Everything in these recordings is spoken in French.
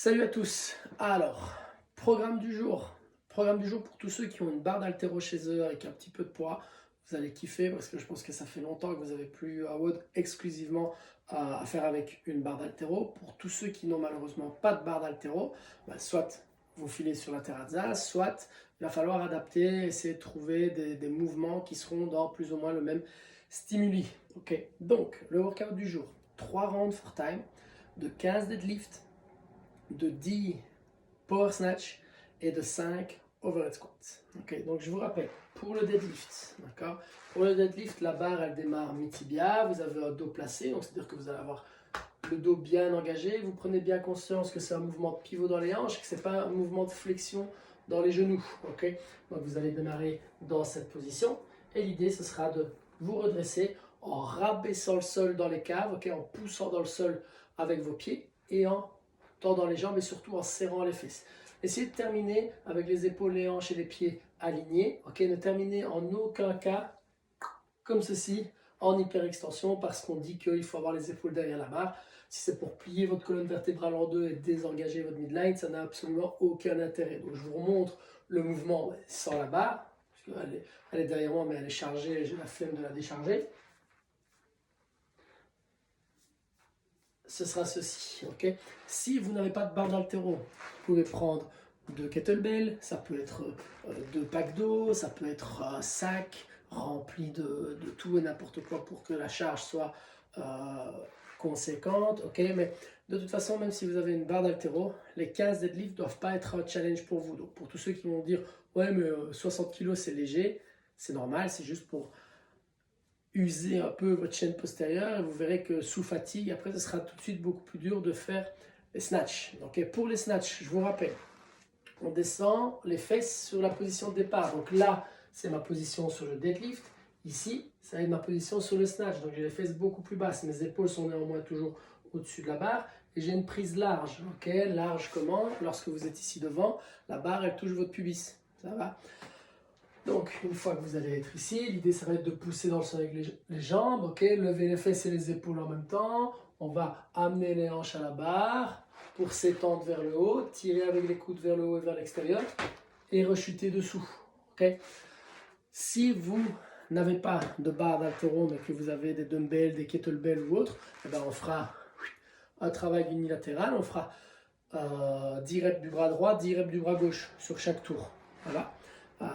Salut à tous. Alors, programme du jour. Programme du jour pour tous ceux qui ont une barre d'haltéro chez eux avec un petit peu de poids. Vous allez kiffer parce que je pense que ça fait longtemps que vous n'avez plus eu à WOD exclusivement à faire avec une barre d'haltéro. Pour tous ceux qui n'ont malheureusement pas de barre d'haltéro, soit vous filez sur la terrazza, soit il va falloir adapter, essayer de trouver des mouvements qui seront dans plus ou moins le même stimuli. Ok, donc le workout du jour, 3 rounds for time, de 15 deadlift, de 10 power snatch et de 5 overhead squats. Ok, donc je vous rappelle, pour le deadlift, d'accord, pour le deadlift, la barre elle démarre mi-tibia, vous avez un dos placé, donc c'est-à-dire que vous allez avoir le dos bien engagé, vous prenez bien conscience que c'est un mouvement de pivot dans les hanches, que ce n'est pas un mouvement de flexion dans les genoux. Ok, donc vous allez démarrer dans cette position et l'idée ce sera de vous redresser en rabaissant le sol dans les caves, ok, en poussant dans le sol avec vos pieds et en tendant les jambes et surtout en serrant les fesses. Essayez de terminer avec les épaules, les hanches et les pieds alignés. Ok, ne terminez en aucun cas comme ceci en hyperextension parce qu'on dit qu'il faut avoir les épaules derrière la barre. Si c'est pour plier votre colonne vertébrale en deux et désengager votre midline, ça n'a absolument aucun intérêt. Donc je vous remontre le mouvement sans la barre, parce elle est derrière moi mais elle est chargée et j'ai la flemme de la décharger. Ce sera ceci, ok? Si vous n'avez pas de barre d'haltéro, vous pouvez prendre deux kettlebells, ça peut être deux packs d'eau, ça peut être un sac rempli de tout et n'importe quoi pour que la charge soit conséquente, ok? Mais de toute façon, même si vous avez une barre d'haltéro, les 15 deadlifts ne doivent pas être un challenge pour vous. Donc pour tous ceux qui vont dire, ouais mais 60 kg c'est léger, c'est normal, c'est juste pour user un peu votre chaîne postérieure et vous verrez que sous fatigue, après, ce sera tout de suite beaucoup plus dur de faire les snatchs. Donc, pour les snatchs, je vous rappelle, on descend les fesses sur la position de départ. Donc là, c'est ma position sur le deadlift. Ici, ça va être ma position sur le snatch. Donc j'ai les fesses beaucoup plus basses. Mes épaules sont néanmoins toujours au-dessus de la barre. Et j'ai une prise large. Ok, large comment? Lorsque vous êtes ici devant, la barre, elle touche votre pubis. Ça va? Donc, une fois que vous allez être ici, l'idée, ça va être de pousser dans le sol avec les jambes, ok? Lever les fesses et les épaules en même temps. On va amener les hanches à la barre pour s'étendre vers le haut, tirer avec les coudes vers le haut et vers l'extérieur et rechuter dessous, ok? Si vous n'avez pas de barre d'haltéro, mais que vous avez des dumbbells, des kettlebells ou autres, eh ben on fera un travail unilatéral. On fera 10 reps du bras droit, 10 reps du bras gauche sur chaque tour. Voilà.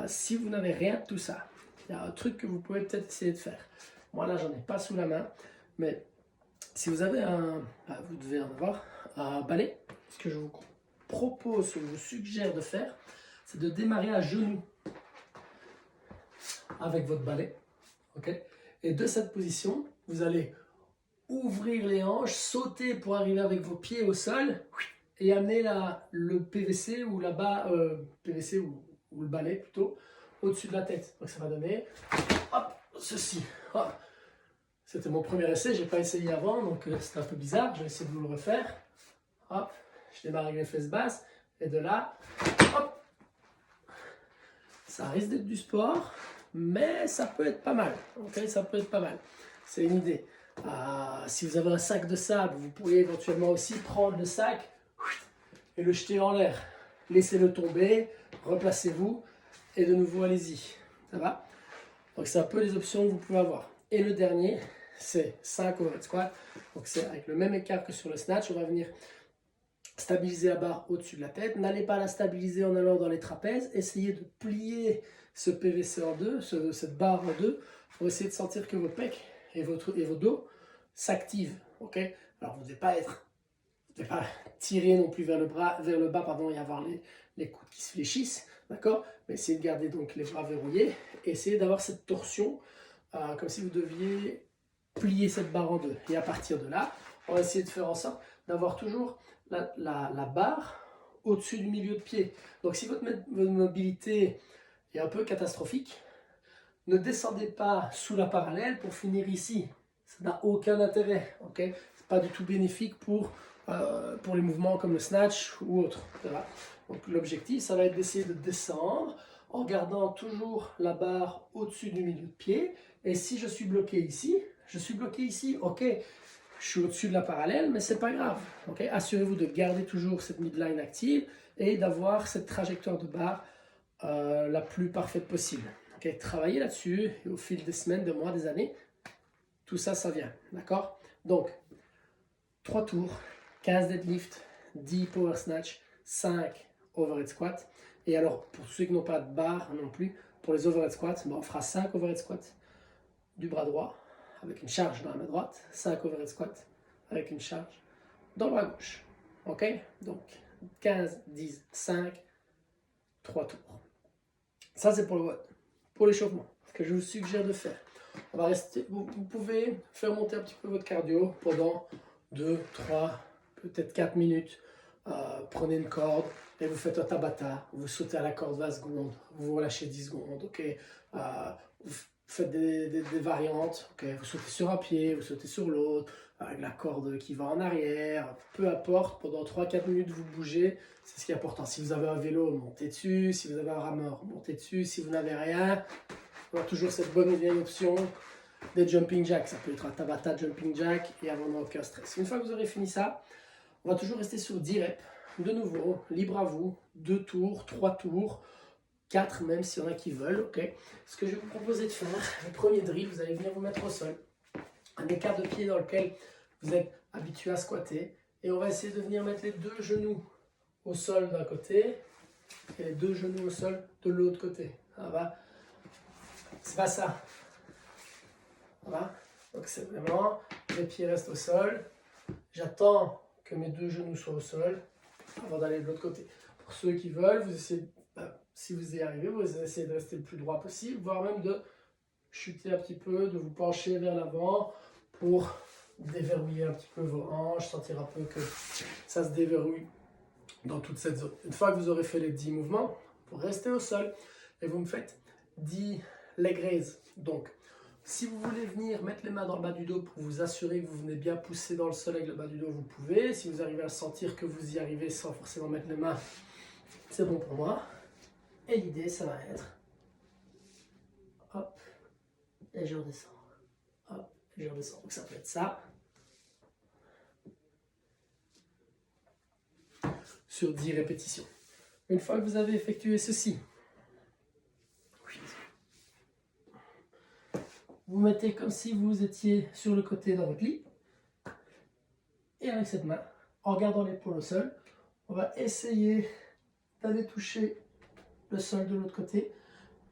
Si vous n'avez rien de tout ça, il y a un truc que vous pouvez peut-être essayer de faire. Moi là, j'en ai pas sous la main, mais si vous avez vous devez en avoir un balai. Ce que je vous propose, ce que je vous suggère de faire, c'est de démarrer à genoux avec votre balai. Okay, et de cette position, vous allez ouvrir les hanches, sauter pour arriver avec vos pieds au sol et amener le PVC ou la barre, PVC ou le balai plutôt, au-dessus de la tête. Donc ça va donner, hop, ceci. Hop. C'était mon premier essai, je n'ai pas essayé avant, donc c'était un peu bizarre. Je vais essayer de vous le refaire. Hop, je démarre avec les fesses basses, et de là, hop. Ça risque d'être du sport, mais ça peut être pas mal. Okay, ça peut être pas mal. C'est une idée. Si vous avez un sac de sable, vous pourriez éventuellement aussi prendre le sac et le jeter en l'air. Laissez-le tomber, replacez-vous et de nouveau allez-y. Ça va? Donc c'est un peu les options que vous pouvez avoir. Et le dernier, c'est 5 overhead squats. Donc c'est avec le même écart que sur le snatch. On va venir stabiliser la barre au-dessus de la tête. N'allez pas la stabiliser en allant dans les trapèzes. Essayez de plier ce PVC en deux, cette barre en deux, pour essayer de sentir que vos pecs et vos dos s'activent. Okay, alors vous ne devez pas tirer non plus vers le bas, et avoir les coudes qui se fléchissent, d'accord? Mais essayez de garder donc les bras verrouillés et essayez d'avoir cette torsion comme si vous deviez plier cette barre en deux. Et à partir de là, on va essayer de faire en sorte d'avoir toujours la barre au-dessus du milieu de pied. Donc si votre mobilité est un peu catastrophique, ne descendez pas sous la parallèle pour finir ici. Ça n'a aucun intérêt. Okay, c'est pas du tout bénéfique pour les mouvements comme le snatch ou autre. Voilà. Donc l'objectif, ça va être d'essayer de descendre en gardant toujours la barre au-dessus du milieu de pied. Et si je suis bloqué ici, ok, je suis au-dessus de la parallèle, mais c'est pas grave. Okay? Assurez-vous de garder toujours cette midline active et d'avoir cette trajectoire de barre la plus parfaite possible. Okay? Travaillez là-dessus et au fil des semaines, des mois, des années, tout ça, ça vient. D'accord? Donc, 3 tours, 15 deadlift, 10 power snatch, 5 overhead squat. Et alors, pour ceux qui n'ont pas de barre non plus, pour les overhead squats, on fera 5 overhead squats du bras droit avec une charge dans la main droite, 5 overhead squats avec une charge dans le bras gauche. Ok? Donc 15, 10, 5, 3 tours. Ça c'est pour le WOD. Pour l'échauffement, ce que je vous suggère de faire, on va rester, vous pouvez faire monter un petit peu votre cardio pendant 2, 3, peut-être 4 minutes. Prenez une corde et vous faites un tabata, vous sautez à la corde 20 secondes, vous relâchez 10 secondes, ok? Vous faites des variantes, okay? Vous sautez sur un pied, vous sautez sur l'autre, avec la corde qui va en arrière, peu importe, pendant 3-4 minutes vous bougez, c'est ce qui est important. Si vous avez un vélo, montez dessus, si vous avez un rameur, montez dessus, si vous n'avez rien, on a toujours cette bonne et vieille option des jumping jacks, ça peut être un tabata jumping jack et avoir aucun stress. Une fois que vous aurez fini ça, on va toujours rester sur 10 reps, de nouveau, libre à vous, 2 tours, 3 tours, 4 même s'il y en a qui veulent, ok. Ce que je vais vous proposer de faire, le premier drill, vous allez venir vous mettre au sol, un écart de pied dans lequel vous êtes habitué à squatter, et on va essayer de venir mettre les 2 genoux au sol d'un côté, et les 2 genoux au sol de l'autre côté, ça va. C'est pas ça, ça va. Donc c'est vraiment, les pieds restent au sol, j'attends que mes 2 genoux soient au sol avant d'aller de l'autre côté. Pour ceux qui veulent, vous essayez, si vous y arrivez, vous essayez de rester le plus droit possible, voire même de chuter un petit peu, de vous pencher vers l'avant pour déverrouiller un petit peu vos hanches, sentir un peu que ça se déverrouille dans toute cette zone. Une fois que vous aurez fait les 10 mouvements, vous restez au sol et vous me faites 10 leg raises. Donc, si vous voulez venir mettre les mains dans le bas du dos pour vous assurer que vous venez bien pousser dans le sol avec le bas du dos, vous pouvez. Si vous arrivez à sentir que vous y arrivez sans forcément mettre les mains, c'est bon pour moi. Et l'idée, ça va être, hop, et je redescends. Hop, et je redescends. Donc ça peut être ça. Sur 10 répétitions. Une fois que vous avez effectué ceci, vous mettez comme si vous étiez sur le côté dans votre lit. Et avec cette main, en gardant l'épaule au sol, on va essayer d'aller toucher le sol de l'autre côté.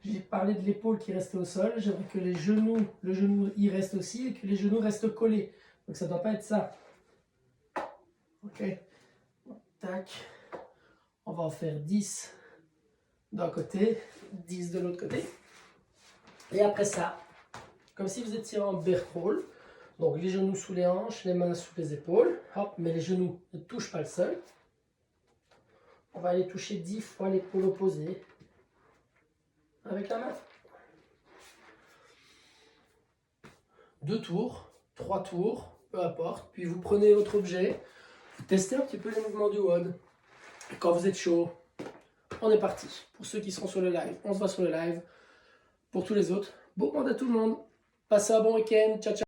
J'ai parlé de l'épaule qui restait au sol. J'aimerais que le genou y reste aussi et que les genoux restent collés. Donc ça ne doit pas être ça. Ok. Tac. On va en faire 10 d'un côté, 10 de l'autre côté. Et après ça, comme si vous étiez en bear crawl. Donc les genoux sous les hanches, les mains sous les épaules. Hop, mais les genoux ne touchent pas le sol. On va aller toucher 10 fois l'épaule opposée avec la main. 2 tours, 3 tours, peu importe. Puis vous prenez votre objet, vous testez un petit peu les mouvements du WOD. Et quand vous êtes chaud, on est parti. Pour ceux qui seront sur le live, on se voit sur le live. Pour tous les autres, bon commande à tout le monde. Passez un bon week-end. Ciao, ciao.